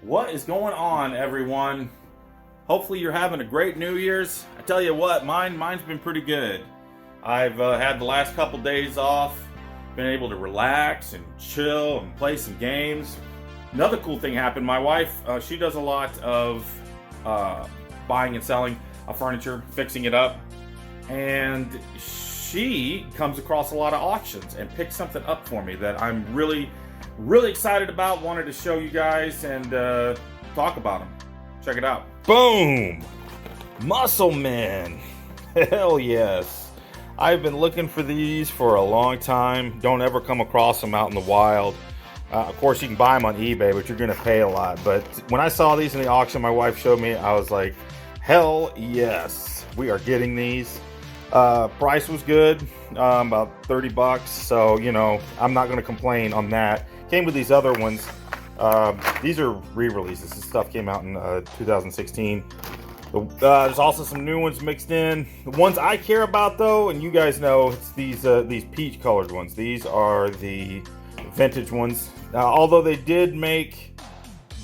What is going on, everyone? Hopefully you're having a great New Year's. I tell you what, mine's been pretty good. I've had the last couple days off, been able to relax and chill and play some games. Another cool thing happened. My wife, she does a lot of buying and selling furniture, fixing it up, and she comes across a lot of auctions and picks something up for me that I'm really excited about. Wanted to show you guys and talk about them. Check it out. Boom! Muscle Men. Hell yes. I've been looking for these for a long time. Don't ever come across them out in the wild. Of course, you can buy them on eBay, but you're going to pay a lot. But when I saw these in the auction my wife showed me, I was like, hell yes. We are getting these. Price was good, about 30 bucks. So, you know, I'm not going to complain on that. Came with these other ones. These are re-releases. This stuff came out in 2016. There's also some new ones mixed in. The ones I care about, though, and you guys know, it's these peach-colored ones. These are the vintage ones. Now, although they did make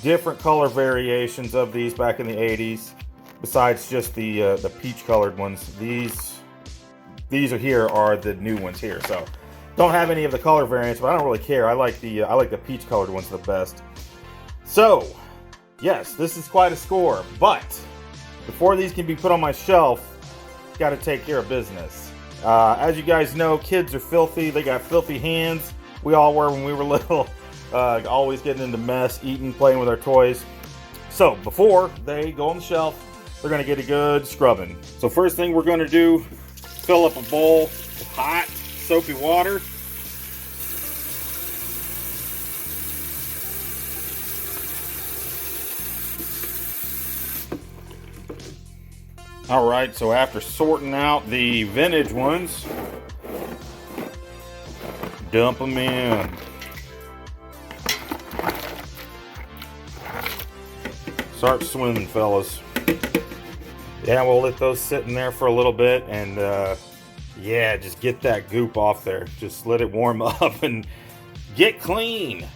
different color variations of these back in the 80s, besides just the peach-colored ones, these are the new ones here. So don't have any of the color variants, but I don't really care. I like the peach colored ones the best. So yes, this is quite a score, but before these can be put on my shelf, got to take care of business. As you guys know, kids are filthy. They got filthy hands. We all were when we were little. Always getting into mess, eating, playing with our toys. So before they go on the shelf, they're gonna get a good scrubbing. So first thing we're gonna do, fill up a bowl with hot, soapy water. All right, so after sorting out the vintage ones, dump them in. Start swimming, fellas. Yeah, we'll let those sit in there for a little bit and yeah, just get that goop off there. Just let it warm up and get clean.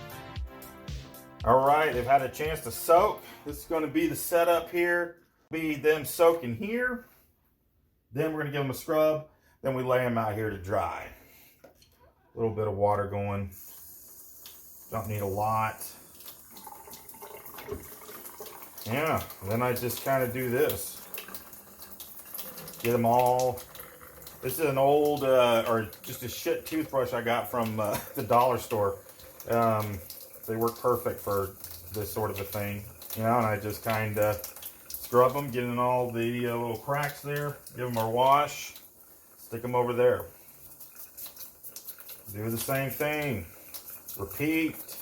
All right, they've had a chance to soak. This is going to be the setup here. Be them soaking here. Then we're going to give them a scrub. Then we lay them out here to dry. A little bit of water going. Don't need a lot. Yeah, then I just kind of do this. Get them all. This is an old, or just a shit toothbrush I got from the dollar store. They work perfect for this sort of a thing. You know, and I just kind of scrub them, get in all the little cracks there, give them a wash, stick them over there. Do the same thing. Repeat.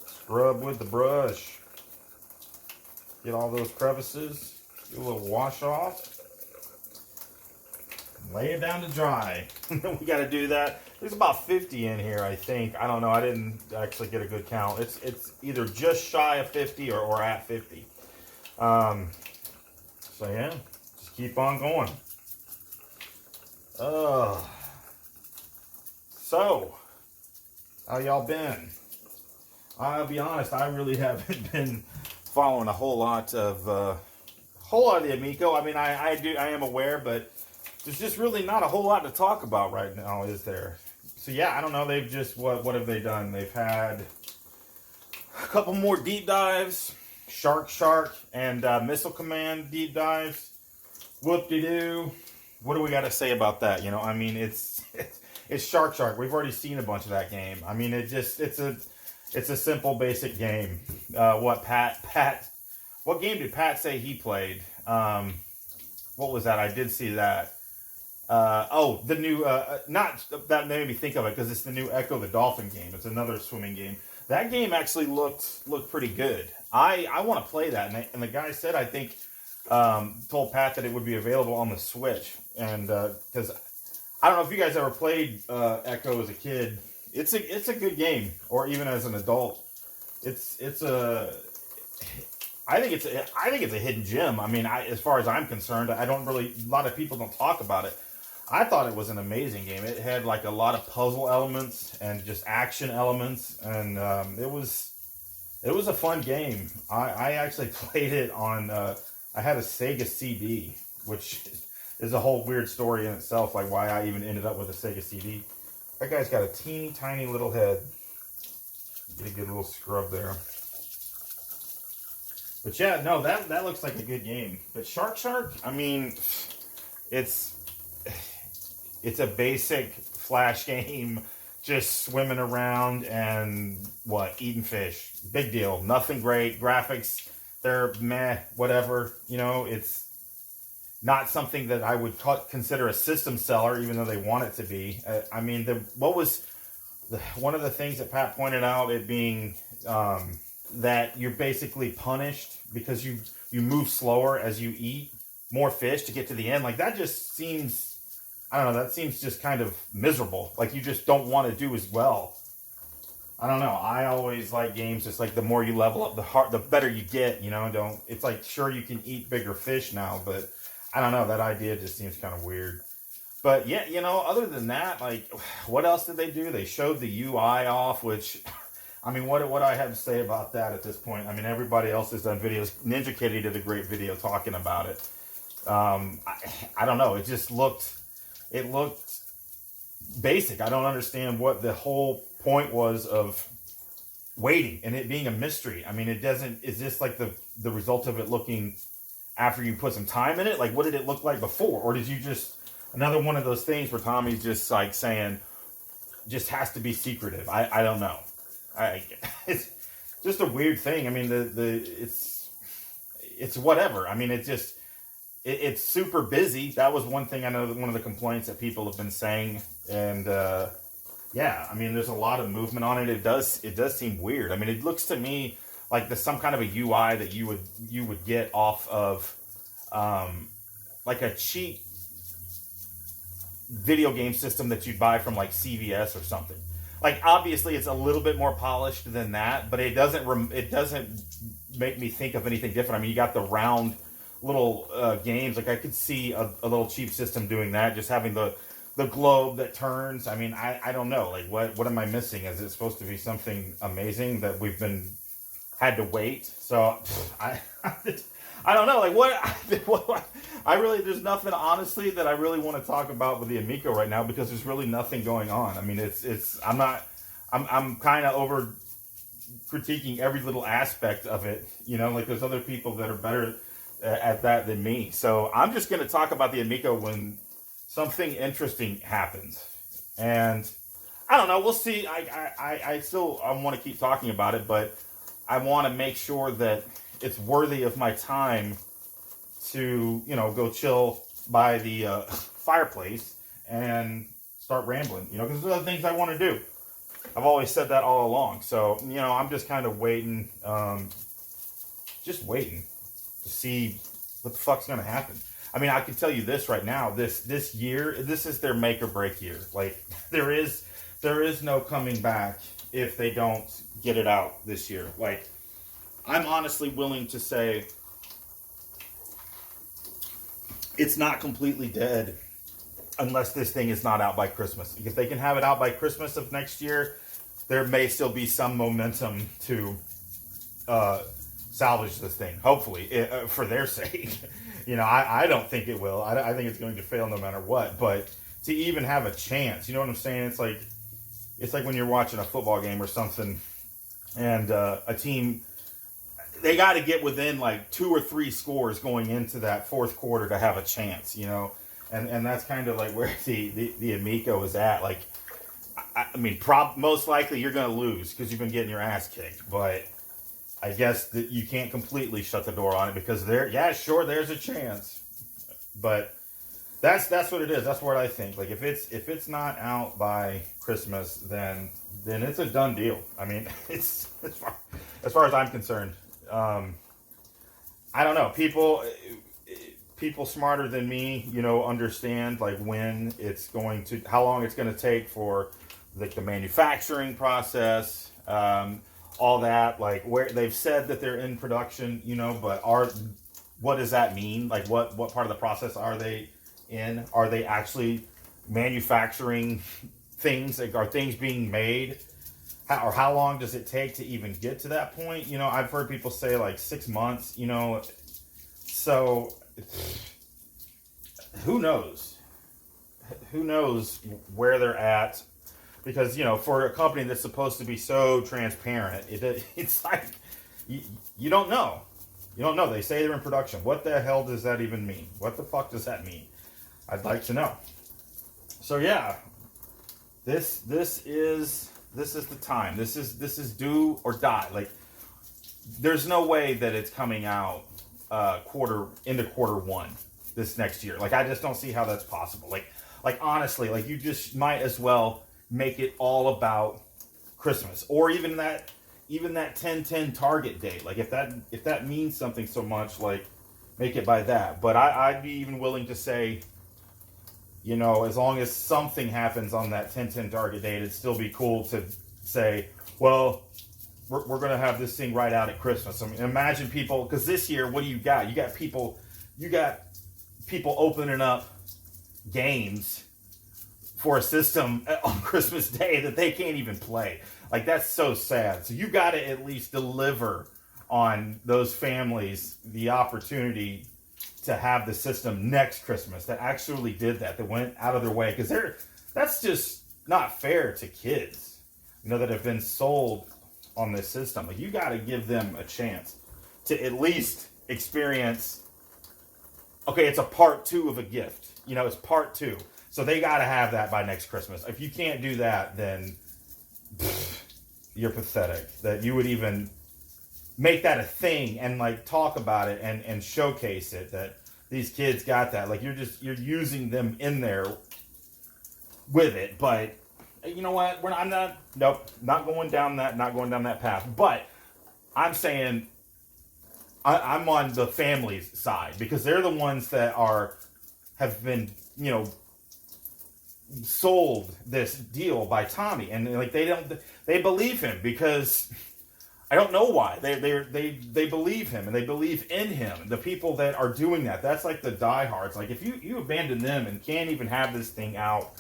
Scrub with the brush. Get all those crevices. Do a little wash off. Lay it down to dry. We got to do that. There's about 50 in here, I think. I don't know. I didn't actually get a good count. It's either just shy of 50 or at 50. So yeah, just keep on going. So how y'all been? I'll be honest, I really haven't been following a whole lot of the Amico. I mean, I am aware, but there's just really not a whole lot to talk about right now, is there? So yeah, I don't know. They've just what have they done? They've had a couple more deep dives, Shark, and Missile Command deep dives. Whoop-de-doo. What do we got to say about that? You know, I mean, it's Shark. We've already seen a bunch of that game. I mean, it's a simple, basic game. What game did Pat say he played? What was that? I did see that. The new, not that made me think of it because it's the new Echo the Dolphin game. It's another swimming game. That game actually looked pretty good. I want to play that, and the guy said, I think, told Pat that it would be available on the Switch, and because I don't know if you guys ever played Echo as a kid. It's a good game, or even as an adult. I think it's a hidden gem. I mean, as far as I'm concerned, a lot of people don't talk about it. I thought it was an amazing game. It had like a lot of puzzle elements and just action elements, and it was It was a fun game. I actually played it on. I had a Sega CD, which is a whole weird story in itself, like why I even ended up with a Sega CD. That guy's got a teeny tiny little head. Get a good little scrub there. But yeah, no, that looks like a good game. But Shark, I mean, it's a basic Flash game, just swimming around and eating fish. Big deal. Nothing great. Graphics, they're meh, whatever. You know, it's not something that I would consider a system seller, even though they want it to be. I mean, one of the things that Pat pointed out, it being that you're basically punished because you move slower as you eat more fish to get to the end. Like, that just seems, I don't know, that seems just kind of miserable. Like, you just don't want to do as well. I don't know. I always like games just like the more you level up, the better you get, you know. It's like, sure, you can eat bigger fish now, but I don't know, that idea just seems kind of weird. But yeah, you know, other than that, like, what else did they do? They showed the UI off, which, I mean, what I have to say about that at this point? I mean, everybody else has done videos. Ninja Kitty did a great video talking about it. I don't know. It looked basic. I don't understand what the whole point was of waiting and it being a mystery. I mean, is this like the result of it looking after you put some time in it? Like, what did it look like before? Or did you just, another one of those things where Tommy's just like saying, just has to be secretive? I don't know. It's just a weird thing. I mean, it's whatever. I mean, it's super busy. That was one thing I know, one of the complaints that people have been saying. And yeah, I mean, there's a lot of movement on it. It does seem weird. I mean, it looks to me like there's some kind of a UI that you would get off of like a cheap video game system that you'd buy from like CVS or something. Like, obviously it's a little bit more polished than that, but it doesn't make me think of anything different. I mean, you got the round little games. Like, I could see a little cheap system doing that, just having the globe that turns. I mean, I don't know. Like, what am I missing? Is it supposed to be something amazing that we've had to wait? So I don't know. Like, what I really, there's nothing, honestly, that I really want to talk about with the Amico right now, because there's really nothing going on. I mean, I'm kind of over critiquing every little aspect of it. You know, like, there's other people that are better at that than me. So I'm just going to talk about the Amico when something interesting happens. And I don't know. We'll see. I still want to keep talking about it, but I want to make sure that it's worthy of my time to, you know, go chill by the fireplace and start rambling, you know, because there's other things I want to do. I've always said that all along. So, you know, I'm just kind of waiting, to see what the fuck's going to happen. I mean, I can tell you this right now, this year, this is their make or break year. Like, there is no coming back if they don't get it out this year. Like, I'm honestly willing to say it's not completely dead unless this thing is not out by Christmas. If they can have it out by Christmas of next year, there may still be some momentum to salvage this thing, hopefully, for their sake. You know, I don't think it will. I think it's going to fail no matter what. But to even have a chance, you know what I'm saying? It's like when you're watching a football game or something, and a team, they got to get within like 2 or 3 scores going into that fourth quarter to have a chance, you know? And that's kind of like where the Amico is at. Like, I mean, most likely you're going to lose because you've been getting your ass kicked. But I guess that you can't completely shut the door on it, because there's a chance. But that's what it is. That's what I think. Like, if it's not out by Christmas, then it's a done deal. I mean, it's as far as I'm concerned. I don't know. People smarter than me, you know, understand like when it's going to, how long it's going to take for like the manufacturing process, all that. Like, where they've said that they're in production, you know, but what does that mean? Like, what part of the process are they in? Are they actually manufacturing things? Like, are things being made? how long does it take to even get to that point? You know, I've heard people say like 6 months, you know, so who knows? Who knows where they're at? Because, you know, for a company that's supposed to be so transparent, it's like, you don't know. You don't know. They say they're in production. What the hell does that even mean? What the fuck does that mean? I'd like to know. So yeah, this is the time. This is do or die. Like, there's no way that it's coming out into quarter one this next year. Like, I just don't see how that's possible. Like honestly, like, you just might as well make it all about Christmas, or even that 10/10 target date. Like, if that means something so much, like, make it by that. But I'd be even willing to say, you know, as long as something happens on that 10/10 target date, it'd still be cool to say, well, we're going to have this thing right out at Christmas. I mean, imagine people, because this year, what do you got? You got people opening up games for a system on Christmas Day that they can't even play. Like, that's so sad. So you got to at least deliver on those families the opportunity to have the system next Christmas that actually did that went out of their way, because that's just not fair to kids, you know, that have been sold on this system. Like, you got to give them a chance to at least experience, okay, it's a part 2 of a gift, you know, it's part 2. So they got to have that by next Christmas. If you can't do that, then you're pathetic. That you would even make that a thing and, like, talk about it and showcase it, that these kids got that. Like, you're using them in there with it. But you know what? Not going down that path. But I'm saying I'm on the family's side, because they're the ones that have been, you know, sold this deal by Tommy, and like, they believe him, because I don't know why they believe him, and they believe in him. The people that are doing that's like the diehards. Like, if you abandon them and can't even have this thing out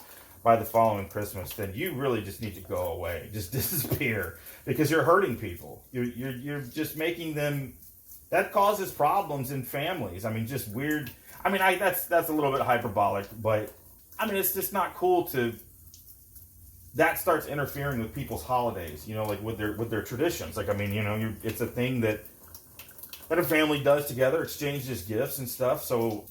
by the following Christmas, then you really just need to go away, just disappear, because you're hurting people. You're just making them. That causes problems in families. I mean, just weird. I mean, that's a little bit hyperbolic, but I mean, it's just not cool that starts interfering with people's holidays, you know, like with their traditions. Like, I mean, you know, it's a thing that a family does together, exchanges gifts and stuff. So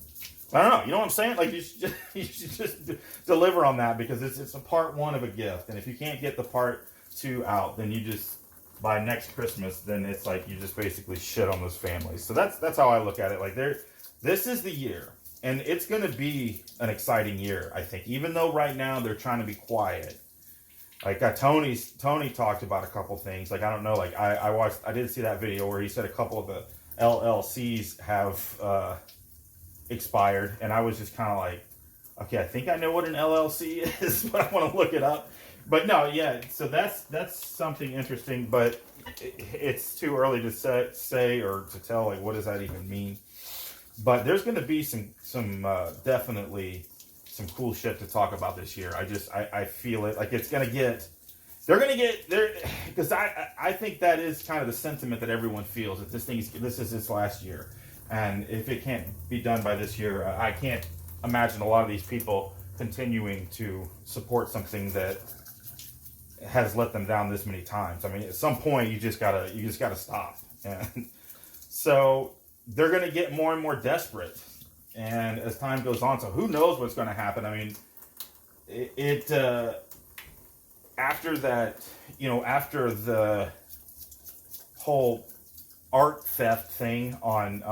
I don't know, you know what I'm saying? Like, you should just deliver on that, because it's a part 1 of a gift. And if you can't get the part 2 out, then you just, by next Christmas, then it's like you just basically shit on those families. So that's how I look at it. Like, this is the year. And it's going to be an exciting year, I think. Even though right now they're trying to be quiet. Like, Tony talked about a couple things. Like, I don't know. Like, I did see that video where he said a couple of the LLCs have expired, and I was just kind of like, okay, I think I know what an LLC is, but I want to look it up. But no, yeah. So that's something interesting, but it's too early to say or to tell. Like, what does that even mean? But there's going to be some definitely some cool shit to talk about this year. I feel it. Like, they're going to get there, because I think that is kind of the sentiment that everyone feels, that this is its last year. And if it can't be done by this year, I can't imagine a lot of these people continuing to support something that has let them down this many times. I mean, at some point you just gotta stop. And so they're going to get more and more desperate, and as time goes on, so who knows what's going to happen. I mean, after that, you know, after the whole art theft thing on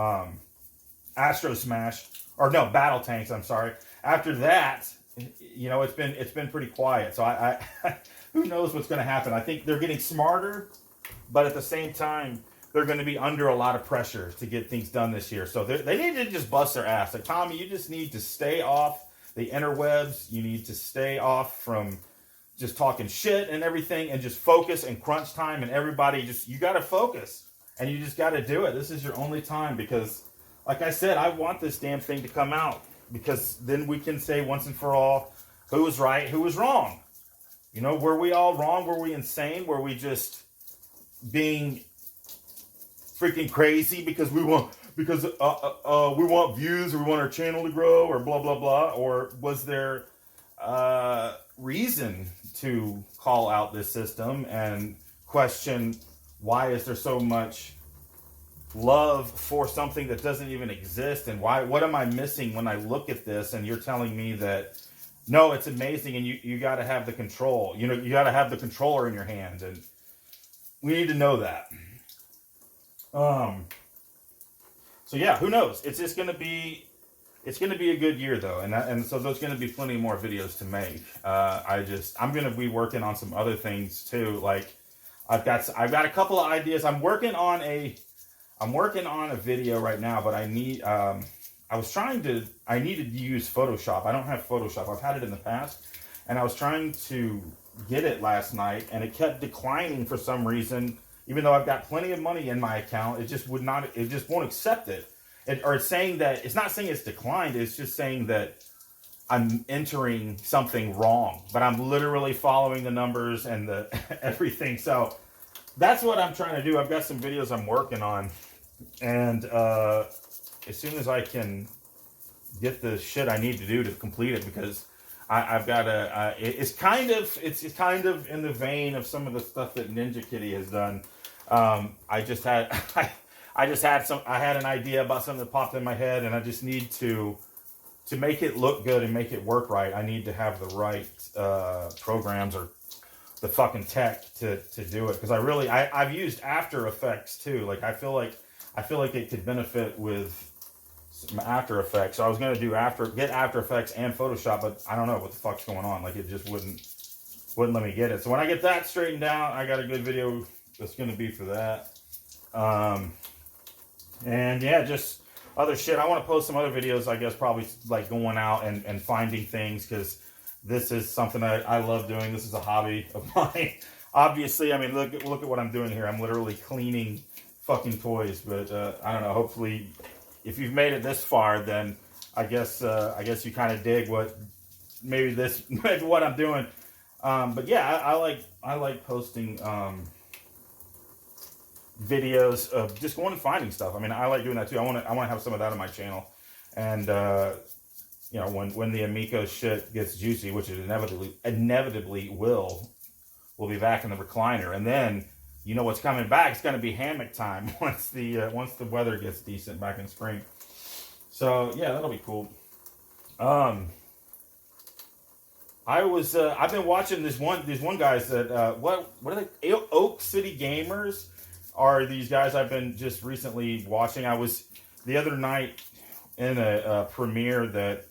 Astro Smash, or no, Battle Tanks, I'm sorry. After that, you know, it's been pretty quiet. So I who knows what's going to happen. I think they're getting smarter, but at the same time, they're going to be under a lot of pressure to get things done this year. So they need to just bust their ass. Like, Tommy, you just need to stay off the interwebs. You need to stay off from just talking shit and everything, and just focus, and crunch time, and everybody you got to focus, and you just got to do it. This is your only time, because like I said, I want this damn thing to come out, because then we can say once and for all who was right, who was wrong. You know, were we all wrong? Were we insane? Were we just being freaking crazy because we want views, or we want our channel to grow, or blah blah blah? Or was there reason to call out this system and question why is there so much love for something that doesn't even exist, and what am I missing when I look at this and you're telling me that no, it's amazing, and you got to have the control, you know, you got to have the controller in your hand, and we need to know that. So yeah, who knows? It's just going to be a good year though. And so there's going to be plenty more videos to make. I'm going to be working on some other things too. Like I've got a couple of ideas. I'm working on a video right now, but I needed to use Photoshop. I don't have Photoshop. I've had it in the past, and I was trying to get it last night, and it kept declining for some reason. Even though I've got plenty of money in my account, it just won't accept it. It's saying that, it's not saying it's declined, it's just saying that I'm entering something wrong. But I'm literally following the numbers and the everything. So that's what I'm trying to do. I've got some videos I'm working on. And as soon as I can get the shit I need to do to complete it, because I've got it's kind of in the vein of some of the stuff that Ninja Kitty has done. I had an idea about something that popped in my head, and I just need to make it look good and make it work right. I need to have the right programs or the fucking tech to do it, because I've used After Effects too. Like I feel like it could benefit with some After Effects. So I was gonna get After Effects and Photoshop, but I don't know what the fuck's going on. Like it just wouldn't let me get it. So when I get that straightened out, I got a good video that's gonna be for that. And yeah, just other shit. I want to post some other videos, I guess, probably like going out and finding things, because this is something I love doing. This is a hobby of mine. Obviously, I mean, look at what I'm doing here. I'm literally cleaning fucking toys. But I don't know. Hopefully, if you've made it this far, then I guess you kind of dig maybe what I'm doing. But yeah, I like posting videos of just going and finding stuff. I mean, I like doing that too. I want to have some of that on my channel. And you know, when the Amico shit gets juicy, which it inevitably will, we'll be back in the recliner. And then you know what's coming back. It's going to be hammock time once the weather gets decent back in spring. So yeah, that'll be cool. I've been watching these one guys that what are they? Oak City Gamers are these guys I've been just recently watching. I was the other night in a premiere that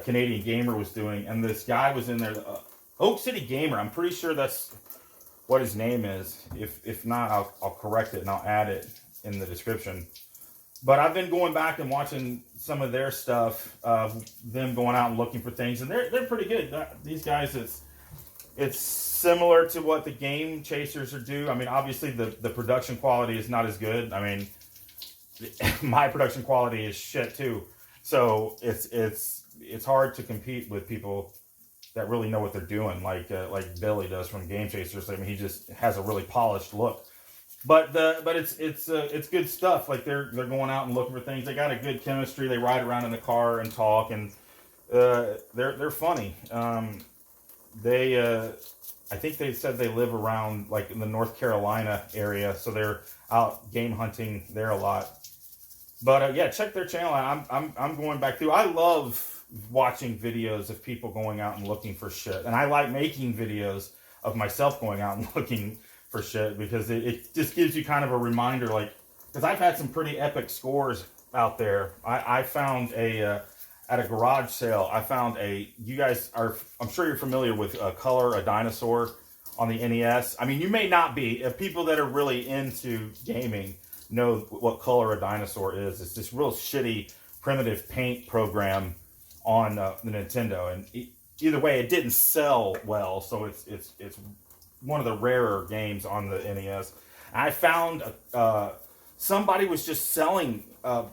Canadian Gamer was doing, and this guy was in there. Oak City Gamer. I'm pretty sure that's what his name is. If not, I'll correct it and I'll add it in the description. But I've been going back and watching some of their stuff, them going out and looking for things, and they're pretty good. These guys, it's similar to what the Game Chasers do. I mean, obviously the production quality is not as good. I mean, my production quality is shit too. So it's hard to compete with people that really know what they're doing, like Billy does from Game Chasers. I mean, he just has a really polished look. But it's good stuff. Like they're going out and looking for things. They got a good chemistry. They ride around in the car and talk, and they're funny. I think they said they live around like in the North Carolina area, so they're out game hunting there a lot. But yeah, check their channel out. I'm going back through. I love watching videos of people going out and looking for shit, and I like making videos of myself going out and looking for shit, because it just gives you kind of a reminder, like, because I've had some pretty epic scores out there. I found at a garage sale, I found you guys are, I'm sure you're familiar with Color a Dinosaur on the NES. I mean, you may not be. People that are really into gaming know what Color a Dinosaur is. It's this real shitty, primitive paint program on the Nintendo. And either way, it didn't sell well, so it's one of the rarer games on the NES. I found somebody was just selling a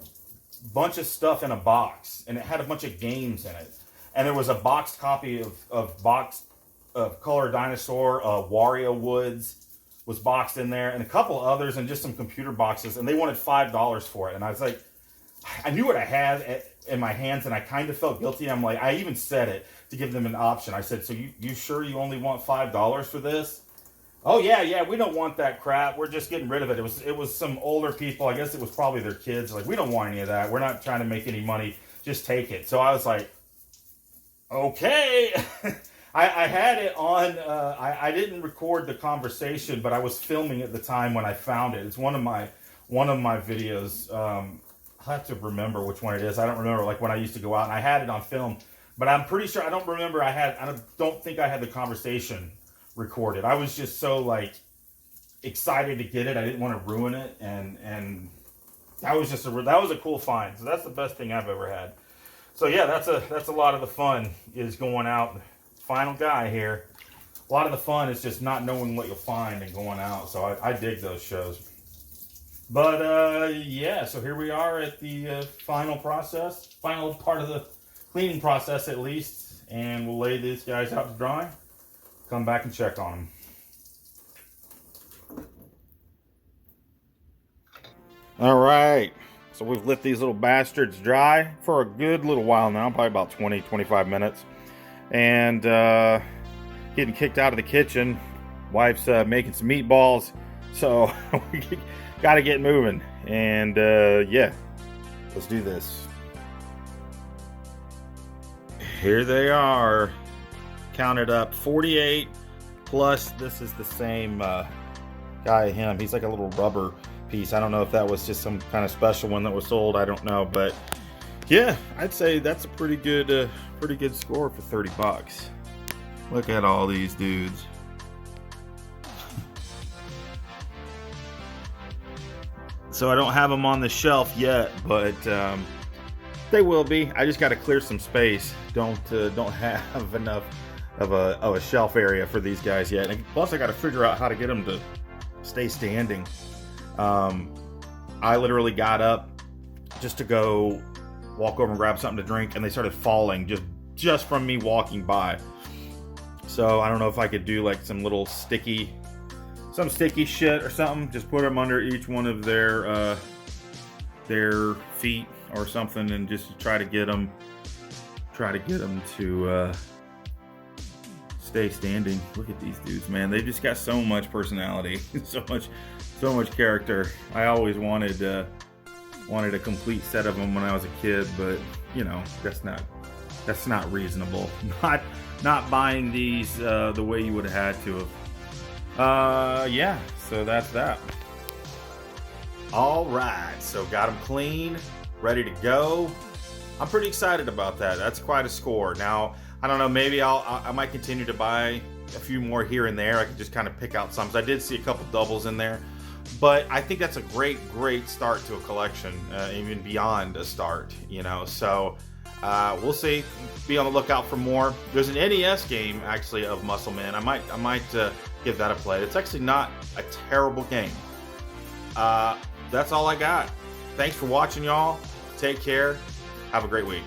bunch of stuff in a box, and it had a bunch of games in it. And there was a boxed copy of boxed Color Dinosaur, Wario Woods was boxed in there, and a couple others, and just some computer boxes, and they wanted $5 for it. And I was like, I knew what I had in my hands, and I kind of felt guilty. I'm like, I even said it to give them an option. I said, so you sure you only want $5 for this? Oh yeah, we don't want that crap. We're just getting rid of it. It was some older people. I guess it was probably their kids. Like, we don't want any of that. We're not trying to make any money. Just take it. So I was like, okay. I had it on. I didn't record the conversation, but I was filming at the time when I found it. It's one of my videos. I have to remember which one it is. I don't remember, like, when I used to go out, and I had it on film, but I'm pretty sure I don't remember. I don't think I had the conversation recorded. I was just so, like, excited to get it. I didn't want to ruin it, and that was a cool find. So that's the best thing I've ever had. So yeah, that's a lot of the fun, is going out. Final guy here. A lot of the fun is just not knowing what you'll find and going out. So I dig those shows. But yeah, so here we are at the final part of the cleaning process, at least, and we'll lay these guys out to dry. Come back and check on them. All right, so we've let these little bastards dry for a good little while now, probably about 20-25 minutes, and getting kicked out of the kitchen. Wife's making some meatballs, so we got to get moving, and yeah, let's do this. Here they are, counted up 48 plus. This is the same guy, him. He's like a little rubber piece. I don't know if that was just some kind of special one that was sold. I don't know, but yeah, I'd say that's a pretty good score for 30 bucks. Look at all these dudes. So I don't have them on the shelf yet, but they will be. I just got to clear some space. Don't have enough of a shelf area for these guys yet. And plus, I got to figure out how to get them to stay standing. I literally got up just to go walk over and grab something to drink, and they started falling just from me walking by. So I don't know if I could do like some sticky shit or something. Just put them under each one of their feet or something, and just try to get them to stay standing. Look at these dudes, man. They just got so much personality, so much character. I always wanted a complete set of them when I was a kid, but you know, that's not reasonable. Not buying these the way you would have had to have. Yeah, so that's that. All right, so got them clean, ready to go. I'm pretty excited about that. That's quite a score. Now, I don't know, maybe I might continue to buy a few more here and there. I could just kind of pick out some. I did see a couple doubles in there, but I think that's a great start to a collection, even beyond a start, you know. So we'll see. Be on the lookout for more. There's an NES game actually of Muscle Man. I might give that a play. It's actually not a terrible game. That's all I got. Thanks for watching, y'all. Take care. Have a great week.